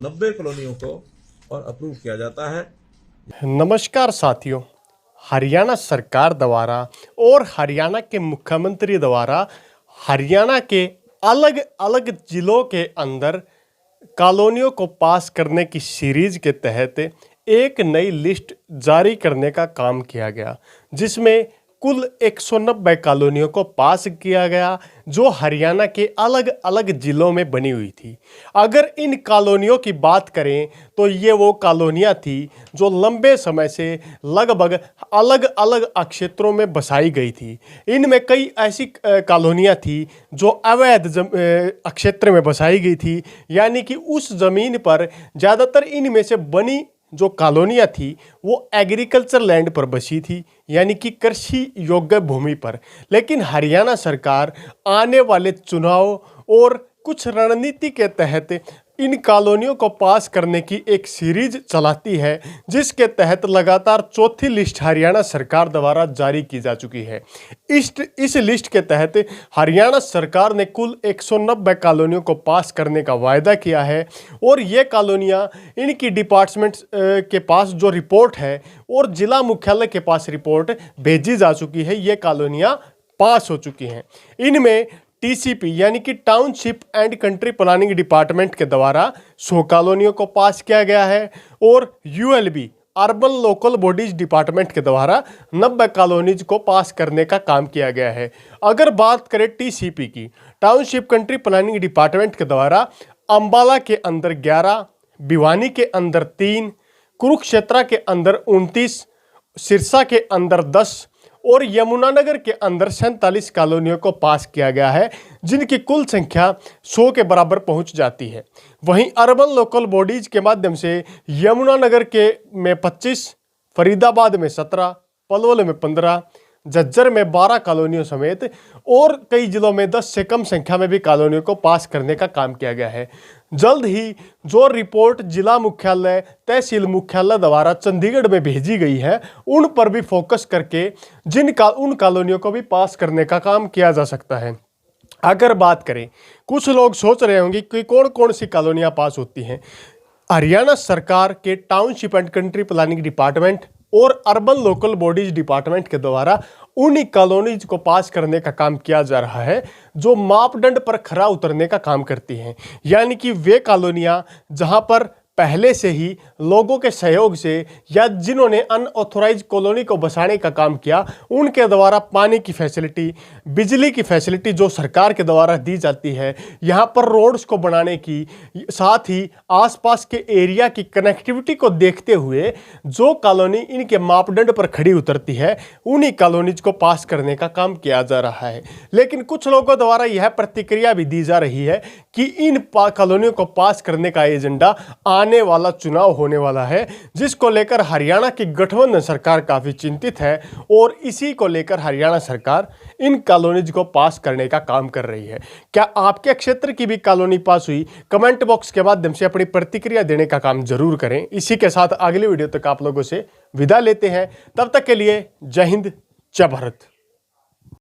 90 कॉलोनियों को और अप्रूव किया जाता है। नमस्कार साथियों, हरियाणा सरकार द्वारा और हरियाणा के मुख्यमंत्री द्वारा हरियाणा के अलग अलग जिलों के अंदर कॉलोनियों को पास करने की सीरीज के तहत एक नई लिस्ट जारी करने का काम किया गया, जिसमें कुल 190 कॉलोनियों को पास किया गया जो हरियाणा के अलग अलग जिलों में बनी हुई थी। अगर इन कॉलोनियों की बात करें तो ये वो कॉलोनियाँ थी जो लंबे समय से लगभग अलग अलग क्षेत्रों में बसाई गई थी। इनमें कई ऐसी कॉलोनियाँ थी जो अवैध क्षेत्र में बसाई गई थी, यानी कि उस ज़मीन पर ज़्यादातर इनमें से बनी जो कॉलोनियाँ थी वो एग्रीकल्चर लैंड पर बसी थी, यानी कि कृषि योग्य भूमि पर। लेकिन हरियाणा सरकार आने वाले चुनाव और कुछ रणनीति के तहत इन कॉलोनियों को पास करने की एक सीरीज चलाती है, जिसके तहत लगातार चौथी लिस्ट हरियाणा सरकार द्वारा जारी की जा चुकी है। इस लिस्ट के तहत हरियाणा सरकार ने कुल 190 कॉलोनियों को पास करने का वायदा किया है और ये कॉलोनियाँ इनकी डिपार्टमेंट के पास जो रिपोर्ट है और जिला मुख्यालय के पास रिपोर्ट भेजी जा चुकी है। ये कॉलोनियाँ पास हो चुकी हैं। इनमें टीसीपी यानी कि township and country planning department के द्वारा 100 कॉलोनियों को पास किया गया है और ULB urban local bodies department के द्वारा 90 कॉलोनीज को पास करने का काम किया गया है। अगर बात करें टीसीपी की, टाउनशिप कंट्री प्लानिंग डिपार्टमेंट के द्वारा अंबाला के अंदर 11, भिवानी के अंदर 3, कुरुक्षेत्र के अंदर 29, सिरसा के अंदर 10 और यमुनानगर के अंदर 47 कॉलोनियों को पास किया गया है, जिनकी कुल संख्या 100 के बराबर पहुंच जाती है। वहीं अर्बन लोकल बॉडीज के माध्यम से यमुनानगर के में 25, फरीदाबाद में 17, पलवल में 15, झज्जर में 12 कॉलोनियों समेत और कई जिलों में 10 से कम संख्या में भी कॉलोनियों को पास करने का काम किया गया है। जल्द ही जो रिपोर्ट जिला मुख्यालय तहसील मुख्यालय द्वारा चंडीगढ़ में भेजी गई है, उन पर भी फोकस करके उन कॉलोनियों को भी पास करने का काम किया जा सकता है। अगर बात करें, कुछ लोग सोच रहे होंगे कि कौन कौन सी कॉलोनियाँ पास होती हैं। हरियाणा सरकार के township and country planning department और अर्बन लोकल बॉडीज डिपार्टमेंट के द्वारा उन्हीं कॉलोनीज को पास करने का काम किया जा रहा है जो मापदंड पर खरा उतरने का काम करती हैं, यानी कि वे कॉलोनियाँ जहां पर पहले से ही लोगों के सहयोग से या जिन्होंने अनऑथोराइज कॉलोनी को बसाने का काम किया, उनके द्वारा पानी की फैसिलिटी, बिजली की फैसिलिटी जो सरकार के द्वारा दी जाती है, यहाँ पर रोड्स को बनाने की, साथ ही आसपास के एरिया की कनेक्टिविटी को देखते हुए जो कॉलोनी इनके मापदंड पर खड़ी उतरती है, उन्हीं कॉलोनीज को पास करने का काम किया जा रहा है। लेकिन कुछ लोगों द्वारा यह प्रतिक्रिया भी दी जा रही है कि इन कॉलोनियों को पास करने का एजेंडा आने वाला चुनाव होने वाला है, जिसको लेकर हरियाणा की गठबंधन सरकार काफ़ी चिंतित है और इसी को लेकर हरियाणा सरकार इन कॉलोनीज को पास करने का काम कर रही है। क्या आपके क्षेत्र की भी कॉलोनी पास हुई? कमेंट बॉक्स के माध्यम से अपनी प्रतिक्रिया देने का काम जरूर करें। इसी के साथ अगली वीडियो तक आप लोगों से विदा लेते हैं। तब तक के लिए जय हिंद, जय भारत।